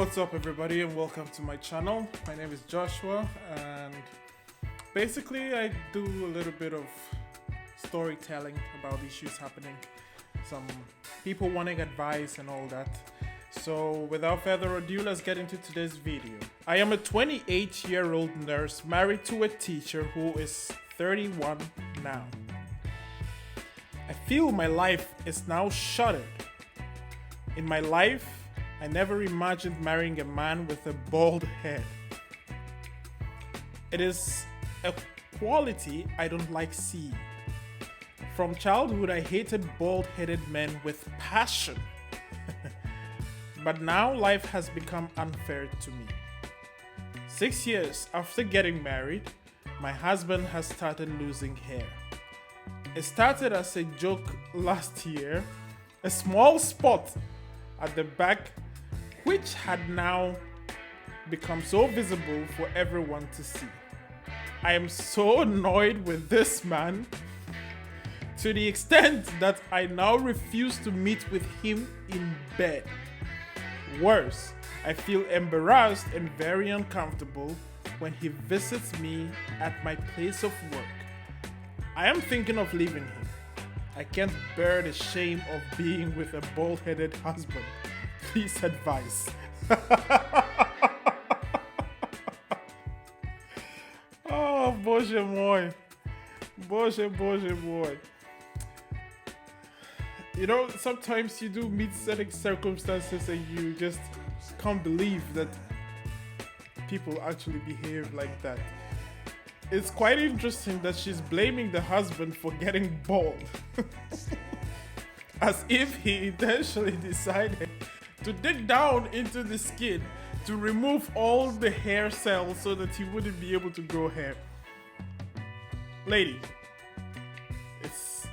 What's up, everybody, and welcome to my channel. My name is Joshua, and basically I do a little bit of storytelling about issues happening, some people wanting advice and all that. So without further ado, let's get into today's video. I am a 28-year-old nurse married to a teacher who is 31 now. I feel my life is now shuttered. In my life, I never imagined marrying a man with a bald head. It is a quality I don't like seeing. From childhood, I hated bald-headed men with passion. But now life has become unfair to me. 6 years after getting married, my husband has started losing hair. It started as a joke last year, a small spot at the back which had now become so visible for everyone to see. I am so annoyed with this man to the extent that I now refuse to meet with him in bed. Worse, I feel embarrassed and very uncomfortable when he visits me at my place of work. I am thinking of leaving him. I can't bear the shame of being with a bald-headed husband. Please advise. Oh, Boże mój. Boże mój. You know, sometimes you do meet certain circumstances and you just can't believe that people actually behave like that. It's quite interesting that she's blaming the husband for getting bald. As if he intentionally decided to dig down into the skin to remove all the hair cells so that he wouldn't be able to grow hair. Lady, it's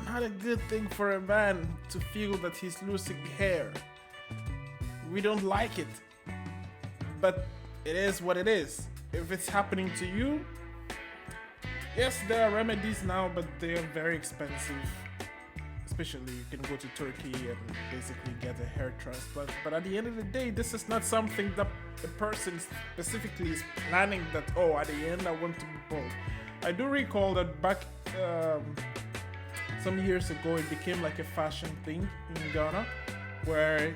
not a good thing for a man to feel that he's losing hair. We don't like it, but it is what it is. If it's happening to you, yes, there are remedies now, but they are very expensive. Especially, you can go to Turkey and basically get a hair transplant. But at the end of the day, this is not something that the person specifically is planning that, oh, at the end I want to be bald. I do recall that back some years ago, it became like a fashion thing in Ghana, where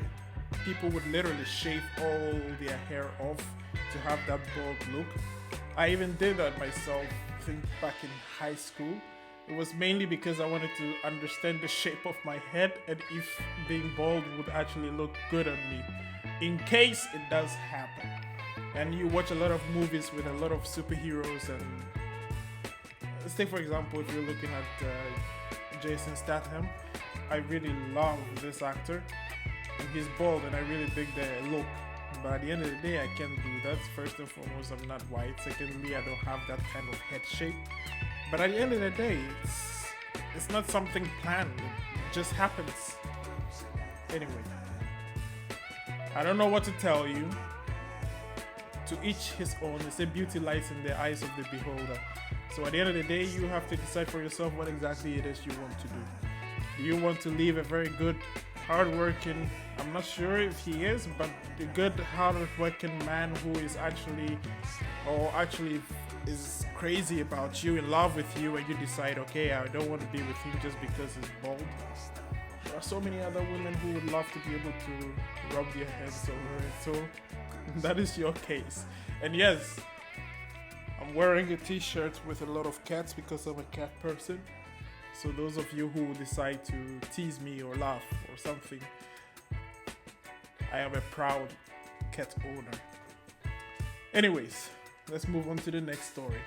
people would literally shave all their hair off to have that bald look. I even did that myself, I think back in high school. It was mainly because I wanted to understand the shape of my head and if being bald would actually look good on me, in case it does happen. And you watch a lot of movies with a lot of superheroes, and let's take for example, if you're looking at Jason Statham, I really love this actor, and he's bald and I really dig the look. But at the end of the day, I can't do that. First and foremost, I'm not white. Secondly, I don't have that kind of head shape. But at the end of the day, it's not something planned. It just happens. Anyway, I don't know what to tell you. To each his own. They say beauty lies in the eyes of the beholder. So at the end of the day, you have to decide for yourself what exactly it is you want to do. Do you want to leave a very good, hardworking, I'm not sure if he is, but a good, hardworking man who is actually is crazy about you, in love with you, and you decide, okay, I don't want to be with him just because he's bald. There are so many other women who would love to be able to rub their heads over it, so that is your case. And yes, I'm wearing a t-shirt with a lot of cats because I'm a cat person. So those of you who decide to tease me or laugh or something, I am a proud cat owner. Anyways, let's move on to the next story.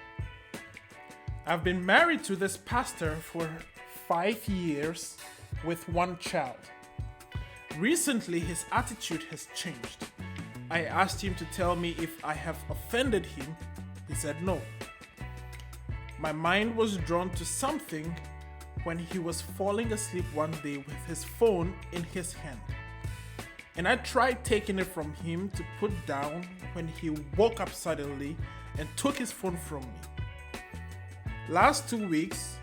I've been married to this pastor for 5 years with one child. Recently, his attitude has changed. I asked him to tell me if I have offended him. He said no. My mind was drawn to something when he was falling asleep one day with his phone in his hand. And I tried taking it from him to put down when he woke up suddenly and took his phone from me. Last 2 weeks,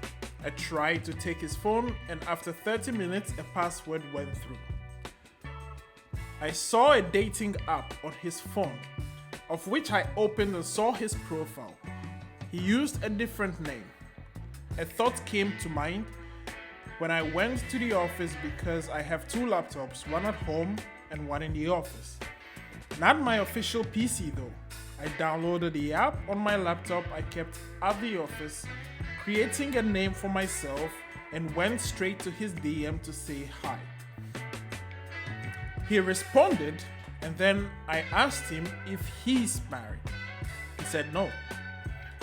I tried to take his phone, and after 30 minutes, a password went through. I saw a dating app on his phone, of which I opened and saw his profile. He used a different name. A thought came to mind when I went to the office because I have 2 laptops, one at home and one in the office. Not my official PC though. I downloaded the app on my laptop I kept at the office, creating a name for myself, and went straight to his DM to say hi. He responded, and then I asked him if he's married. He said no.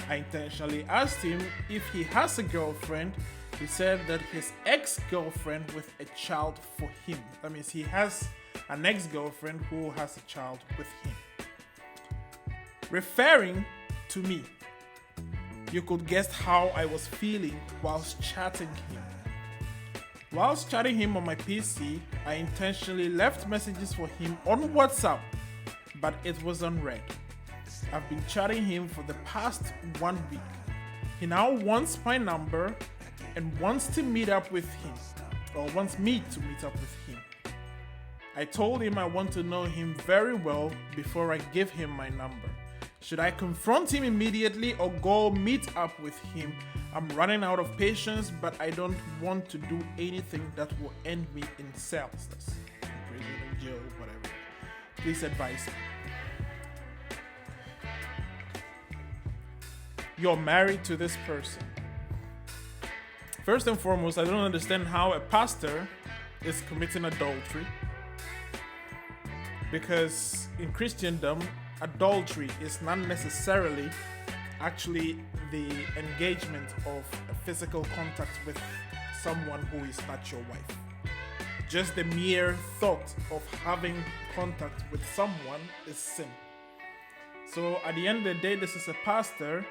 I intentionally asked him if he has a girlfriend. He said that his ex-girlfriend with a child for him. That means he has an ex-girlfriend who has a child with him. Referring to me, you could guess how I was feeling whilst chatting him. Whilst chatting him on my PC, I intentionally left messages for him on WhatsApp, but it was unread. I've been chatting him for the past 1 week. He now wants my number and wants to meet up with him, or wants me to meet up with him. I told him I want to know him very well before I give him my number. Should I confront him immediately or go meet up with him? I'm running out of patience, but I don't want to do anything that will end me in cells. That's prison, jail, whatever. Please advise me. You're married to this person. First and foremost, I don't understand how a pastor is committing adultery, because in Christendom, adultery is not necessarily actually the engagement of a physical contact with someone who is not your wife. Just the mere thought of having contact with someone is sin. So at the end of the day, this is a pastor.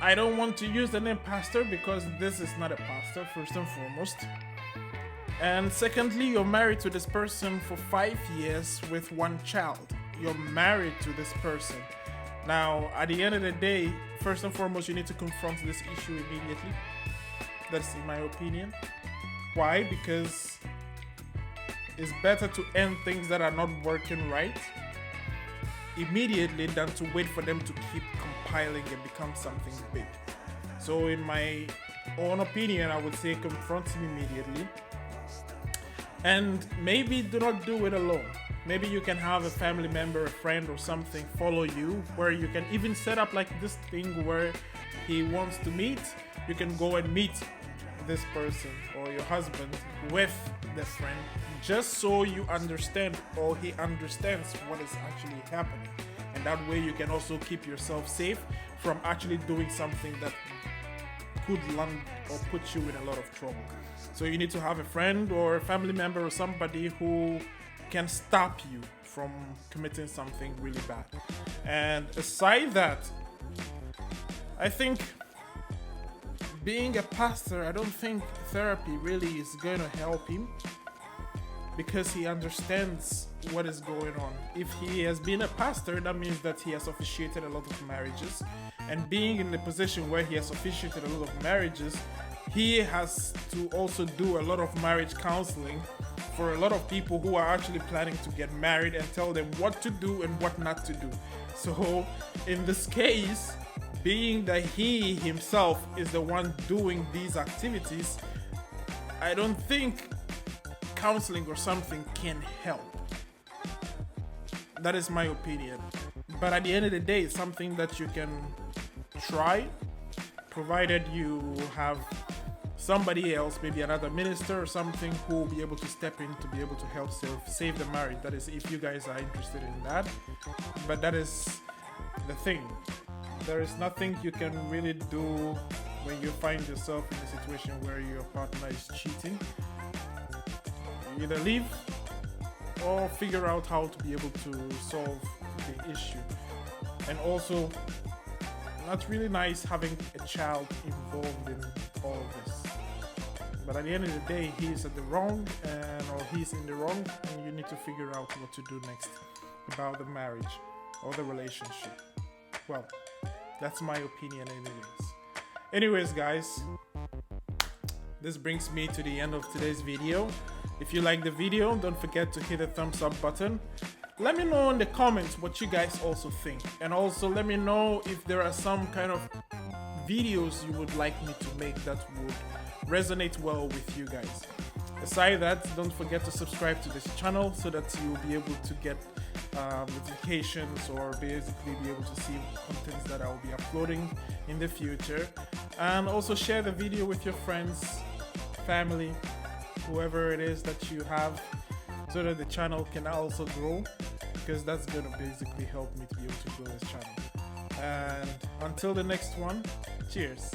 I don't want to use the name pastor because this is not a pastor, first and foremost. And secondly, you're married to this person for 5 years with 1 child. You're married to this person. Now, at the end of the day, first and foremost, you need to confront this issue immediately. That's in my opinion. Why? Because it's better to end things that are not working right immediately than to wait for them to keep compiling and become something big. So in my own opinion, I would say confront him immediately. And maybe do not do it alone. Maybe you can have a family member, a friend or something follow you, where you can even set up like this thing where he wants to meet. You can go and meet this person or your husband with the friend, just so you understand or he understands what is actually happening. And that way you can also keep yourself safe from actually doing something that could land or put you in a lot of trouble. So you need to have a friend or a family member or somebody who can stop you from committing something really bad. And aside that, I think being a pastor, I don't think therapy really is going to help him, because he understands what is going on. If he has been a pastor, that means that he has officiated a lot of marriages. And being in the position where he has officiated a lot of marriages, he has to also do a lot of marriage counseling for a lot of people who are actually planning to get married, and tell them what to do and what not to do. So in this case, being that he himself is the one doing these activities, I don't think counseling or something can help. That is my opinion. But at the end of the day, it's something that you can try, provided you have somebody else, maybe another minister or something, who will be able to step in to be able to help save the marriage. That is, if you guys are interested in that. But that is the thing. There is nothing you can really do when you find yourself in a situation where your partner is cheating. You either leave or figure out how to be able to solve the issue. And also, not really nice having a child involved in all of this. But at the end of the day, he's at the wrong, or he's in the wrong, and you need to figure out what to do next about the marriage or the relationship. Well, that's my opinion anyways. Guys, this brings me to the end of today's video. If you like the video, don't forget to hit the thumbs up button. Let me know in the comments what you guys also think, and also let me know if there are some kind of videos you would like me to make that would resonate well with you guys. Aside that, don't forget to subscribe to this channel so that you'll be able to get notifications, or basically be able to see contents that I'll be uploading in the future. And also share the video with your friends, family, whoever it is that you have, so that the channel can also grow, because that's going to basically help me to be able to grow this channel. And until the next one, cheers.